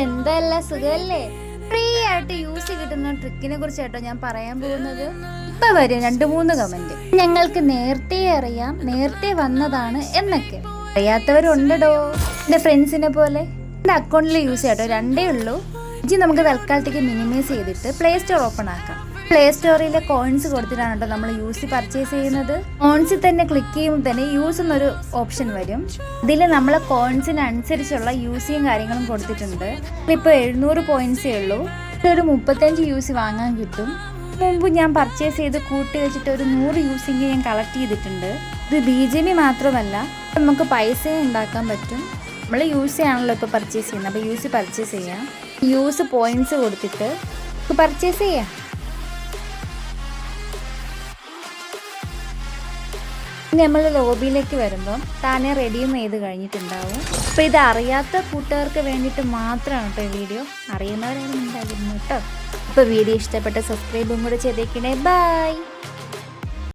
എന്തല്ല സുഖല്ലേ? ഫ്രീ ആയിട്ട് യൂസ് കിട്ടുന്ന ട്രിക്കിനെ കുറിച്ചാട്ടോ ഞാൻ പറയാൻ പോകുന്നത്. ഇപ്പൊ വരും 2-3 കമന്റ്. ഞങ്ങൾക്ക് നേരത്തെ അറിയാം, നേരത്തെ വന്നതാണ് എന്നൊക്കെ. അറിയാത്തവരുണ്ടോ എന്റെ ഫ്രണ്ട്സിനെ പോലെ. എന്റെ അക്കൗണ്ടിൽ യൂസ് ചെയ്യാട്ടോ 2 ഉള്ളൂ. നമുക്ക് തൽക്കാലത്തേക്ക് മിനിമൈസ് ചെയ്തിട്ട് പ്ലേ സ്റ്റോർ ഓപ്പൺ ആക്കാം. പ്ലേ സ്റ്റോറിലെ കോയിൻസ് കൊടുത്തിട്ടാണ് കേട്ടോ നമ്മൾ യൂസ് പർച്ചേസ് ചെയ്യുന്നത്. കോയിൻസിൽ തന്നെ ക്ലിക്ക് ചെയ്യുമ്പോൾ തന്നെ യൂസ് എന്നൊരു ഓപ്ഷൻ വരും. ഇതിൽ നമ്മൾ കോയിൻസിനനുസരിച്ചുള്ള യൂസിയും കാര്യങ്ങളും കൊടുത്തിട്ടുണ്ട്. ഇപ്പോൾ 700 പോയിന്റ്സേ ഉള്ളൂ. ഒരു 35 യൂസ് വാങ്ങാൻ കിട്ടും. മുമ്പ് ഞാൻ പർച്ചേസ് ചെയ്ത് കൂട്ടി വെച്ചിട്ട് ഒരു 100 യൂസിങ് ഞാൻ കളക്ട് ചെയ്തിട്ടുണ്ട്. ഇത് BGM മാത്രമല്ല, നമുക്ക് പൈസയും ഉണ്ടാക്കാൻ പറ്റും. നമ്മൾ യൂസ് ചെയ്യാണല്ലോ ഇപ്പോൾ പർച്ചേസ് ചെയ്യുന്നത്. അപ്പോൾ യൂസ് പർച്ചേസ് ചെയ്യാം. യൂസ് പോയിന്റ്സ് കൊടുത്തിട്ട് പർച്ചേസ് ചെയ്യാം. നമ്മൾ ലോബിയിലേക്ക് വരുമ്പം താനെ റെഡിയും ചെയ്ത് കഴിഞ്ഞിട്ടുണ്ടാവും. അപ്പോൾ ഇത് അറിയാത്ത കൂട്ടുകാർക്ക് വേണ്ടിയിട്ട് മാത്രമാണ് കേട്ടോ വീഡിയോ. അറിയുന്നവരാണ് ഉണ്ടായിരുന്നു കേട്ടോ. അപ്പോൾ വീഡിയോ ഇഷ്ടപ്പെട്ട സബ്സ്ക്രൈബും കൂടെ ചെയ്തേക്കണേ. ബൈ.